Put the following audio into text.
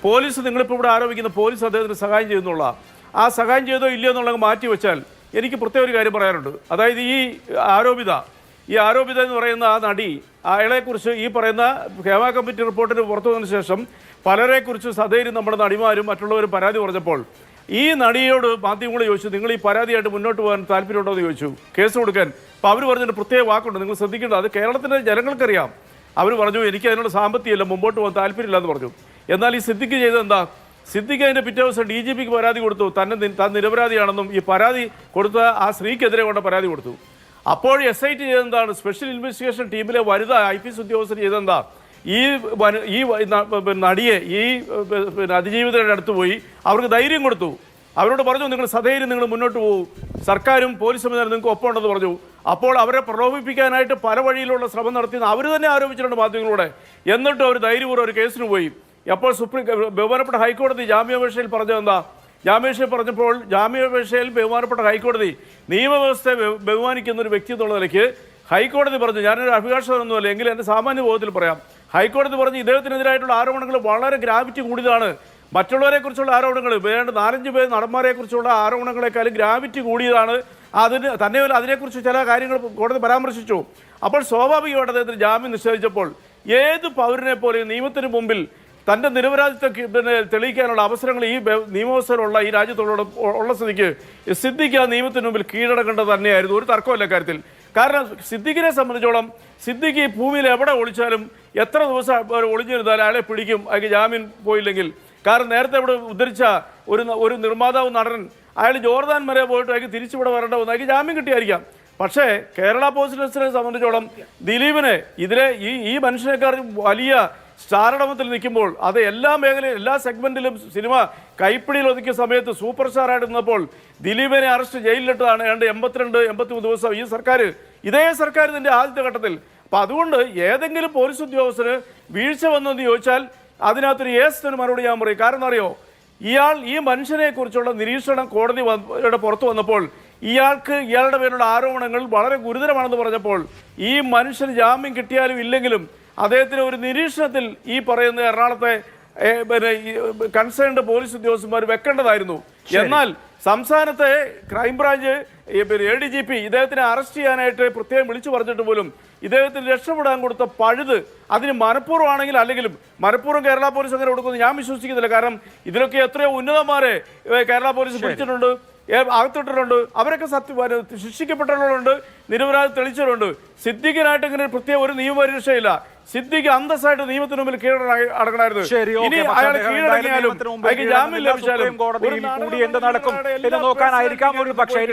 Police നിങ്ങളിപ്പോൾ ഇവിടെ ആരോപിക്കുന്ന police അദ്ദേഹത്തിന് സഹായം ചെയ്യുന്നുള്ള ആ സഹായം ചെയ്തോ ഇല്ലയോ എന്നുള്ളത് മാറ്റി വെച്ചാൽ എനിക്ക് പ്രത്യേക ഒരു കാര്യം പറയാനുണ്ട്. അതായത് ഈ ആരോപിത എന്ന് പറയുന്ന ആ നടി അയാളെക്കുറിച്ച് ഈ പറയുന്ന ഹേമ കമ്മിറ്റി റിപ്പോർട്ടിന് പുറത്തു വന്നതിന് ശേഷം പലരെക്കുറിച്ച് സധൈര്യം നമ്മുടെ നടിമാരും മറ്റുള്ളവരും പരാതി പറഞ്ഞപ്പോൾ ഈ നടിയോട് മാധ്യമങ്ങൾ ചോദിച്ചു, നിങ്ങൾ ഈ പരാതിയായിട്ട് മുന്നോട്ട് പോകാൻ താല്പര്യമുണ്ടോ എന്ന് ചോദിച്ചു, കേസ് കൊടുക്കാൻ. അപ്പോൾ അവർ പറഞ്ഞൊരു പ്രത്യേക വാക്കുണ്ട്, നിങ്ങൾ ശ്രദ്ധിക്കേണ്ടത്, അത് കേരളത്തിൻ്റെ ജനങ്ങൾക്കറിയാം. അവർ പറഞ്ഞു എനിക്ക് അതിനുള്ള സാമ്പത്തികമില്ല, മുമ്പോട്ട് പോകാൻ താല്പര്യമില്ല എന്ന് പറഞ്ഞു. എന്നാൽ ഈ സിദ്ദിഖ് ചെയ്തത് എന്താ? സിദ്ദിഖ് അതിൻ്റെ പിറ്റേ ദിവസം DGPക്ക് പരാതി കൊടുത്തു, താൻ നിരപരാധിയാണെന്നും ഈ പരാതി കൊടുത്ത ആ സ്ത്രീക്കെതിരെ കൊണ്ട് പരാതി കൊടുത്തു. അപ്പോൾ SIT ചെയ്തെന്താണ്? സ്പെഷ്യൽ ഇൻവെസ്റ്റിഗേഷൻ ടീമിലെ വനിതാ IPS ഉദ്യോഗസ്ഥർ ചെയ്തെന്താ? ഈ നടിയെ ഈ അതിജീവിതരുടെ അടുത്ത് പോയി അവർക്ക് ധൈര്യം കൊടുത്തു. അവരോട് പറഞ്ഞു, നിങ്ങൾ സധൈര്യം നിങ്ങൾ മുന്നോട്ട് പോകും, സർക്കാരും പോലീസ് സംവിധാനം നിങ്ങൾക്ക് ഒപ്പമുണ്ടെന്ന് പറഞ്ഞു. അപ്പോൾ അവരെ പ്രലോഭിപ്പിക്കാനായിട്ട് പല വഴിയിലുള്ള ശ്രമം നടത്തിയെന്ന് അവർ തന്നെ ആരോപിച്ചിട്ടുണ്ട് മാധ്യമങ്ങളോടെ. എന്നിട്ടും അവർ ധൈര്യപൂർവ്വം ഒരു കേസിന് പോയി. അപ്പോൾ ബഹുമാനപ്പെട്ട ഹൈക്കോടതി ജാമ്യാപേക്ഷയിൽ പറഞ്ഞത് എന്താ? ജാമ്യാപേക്ഷ പറഞ്ഞപ്പോൾ ജാമ്യാപേക്ഷയിൽ ബഹുമാനപ്പെട്ട ഹൈക്കോടതി നിയമവ്യവസ്ഥയെ ബഹുമാനിക്കുന്ന ഒരു വ്യക്തി എന്നുള്ള നിലയ്ക്ക് ഹൈക്കോടതി പറഞ്ഞു, ഞാനൊരു അഭിഭാഷകനൊന്നുമല്ല എങ്കിലും എൻ്റെ സാമാന്യ ബോധത്തിൽ പറയാം, ഹൈക്കോടതി പറഞ്ഞു ഇദ്ദേഹത്തിനെതിരായിട്ടുള്ള ആരോപണങ്ങൾ വളരെ ഗ്രാവിറ്റി കൂടിയതാണ്. മറ്റുള്ളവരെ കുറിച്ചുള്ള ആരോപണങ്ങൾ വേണ്ട 4-5 പേർ നടന്മാരെ കുറിച്ചുള്ള ആരോപണങ്ങളെക്കാളും ഗ്രാവിറ്റി കൂടിയതാണ്. തന്നെയല്ല അതിനെക്കുറിച്ച് ചില കാര്യങ്ങൾ കോടതി പരാമർശിച്ചു. അപ്പോൾ സ്വാഭാവികമായിട്ട് അദ്ദേഹത്തിന് ജാമ്യം നിഷേധിച്ചപ്പോൾ ഏത് പൗരനെ പോലെ നിയമത്തിന് മുമ്പിൽ തൻ്റെ നിരപരാധിത്വം തെളിയിക്കാനുള്ള അവസരങ്ങൾ ഈ നിയമവ്യവസ്ഥയിലുള്ള ഈ രാജ്യത്തോട് ഉള്ള സ്ഥിതിക്ക് സിദ്ദിഖ് ആ നിയമത്തിന് മുമ്പിൽ കീഴടക്കേണ്ടത് തന്നെയായിരുന്നു, ഒരു തർക്കമല്ല കാര്യത്തിൽ. കാരണം സിദ്ദിഖിനെ സംബന്ധിച്ചോളം സിദ്ദിഖ് ഈ ഭൂമിയിൽ എവിടെ ഒളിച്ചാലും എത്ര ദിവസം ഒളിഞ്ഞിരുന്നാലും അയാളെ പിടിക്കും, അയാൾക്ക് ജാമ്യം പോയില്ലെങ്കിൽ. കാരണം നേരത്തെ ഇവിടെ ഉദ്ധരിച്ച ഒരു നിർമ്മാതാവ് നടൻ അയാൾ ജോർദാൻ വരെ പോയിട്ട് അയാൾക്ക് തിരിച്ചിവിടെ വരേണ്ട വന്നു, അയാൾക്ക് ജാമ്യം കിട്ടിയായിരിക്കാം. പക്ഷേ കേരള പോലീസിനെ സംബന്ധിച്ചോളം ദിലീപിനെ ഈ മനുഷ്യനേക്കാൾ വലിയ സ്റ്റാർഡമത്തിൽ നിൽക്കുമ്പോൾ അത് എല്ലാ മേഖലയിലും എല്ലാ സെഗ്മെന്റിലും സിനിമ കൈപ്പിടിയിൽ ഒതുക്കിയ സമയത്ത് സൂപ്പർ സ്റ്റാറായിട്ട് നിന്നപ്പോൾ ദിലീപിനെ അറസ്റ്റ് ജയിലിലിട്ടതാണ് 82-83 ദിവസം ഇതേ സർക്കാർ ഇതിൻ്റെ ആദ്യത്തെ ഘട്ടത്തിൽ. അപ്പം അതുകൊണ്ട് ഏതെങ്കിലും പോലീസ് ഉദ്യോഗസ്ഥന് വീഴ്ച വന്നെന്ന് ചോദിച്ചാൽ അതിനകത്തൊരു യേസിന് മറുപടി ഞാൻ പറയും. കാരണം അറിയോ, ഈ മനുഷ്യനെ കുറിച്ചുള്ള നിരീക്ഷണം കോടതിയുടെ പുറത്തു വന്നപ്പോൾ ഇയാളുടെ പേരിലുള്ള ആരോപണങ്ങൾ വളരെ ഗുരുതരമാണെന്ന് പറഞ്ഞപ്പോൾ ഈ മനുഷ്യന് ജാമ്യം കിട്ടിയാലും ഇല്ലെങ്കിലും അദ്ദേഹത്തിന് ഒരു നിരീക്ഷണത്തിൽ ഈ പറയുന്ന എറണാകുളത്തെ കൺസേൺഡ് പോലീസ് ഉദ്യോഗസ്ഥന്മാർ വെക്കേണ്ടതായിരുന്നു. എന്നാൽ സംസ്ഥാനത്തെ ക്രൈംബ്രാഞ്ച് ADGP ഇദ്ദേഹത്തിനെ അറസ്റ്റ് ചെയ്യാനായിട്ട് പ്രത്യേകം വിളിച്ചു പറഞ്ഞിട്ട് പോലും ഇദ്ദേഹത്തിന് രക്ഷപ്പെടാൻ കൊടുത്ത പഴുത് അതിന് മനഃപൂർവ്വമാണെങ്കിൽ അല്ലെങ്കിലും മനഃപൂർവ്വം കേരള പോലീസ് അങ്ങനെ കൊടുക്കുന്നത് ഞാൻ വിശ്വസിക്കുന്നില്ല. കാരണം ഇതിലൊക്കെ എത്രയോ ഉന്നതന്മാരെ കേരള പോലീസ് പിടിച്ചിട്ടുണ്ട്, അകത്തിട്ടിട്ടുണ്ട്, അവരൊക്കെ ശിക്ഷിക്കപ്പെട്ടവരുണ്ട്, നിരപരാധി തെളിച്ചവരുണ്ട്. സിദ്ദിഖിനായിട്ട് ഇങ്ങനെ പ്രത്യേക ഒരു നിയമപരീക്ഷയില്ല. സിദ്ദിഖ് അന്തസ്സായിട്ട് നിയമത്തിന് മുമ്പിൽ കീഴടങ്ങണമായിരുന്നു. ഇനി അയാൾ കീഴടങ്ങിയാലും അയാൾക്ക് ജാമ്യം ലഭിച്ചാലും എന്ത് നടക്കും എന്ന് നോക്കാനായിരിക്കാം ഒരു പക്ഷേ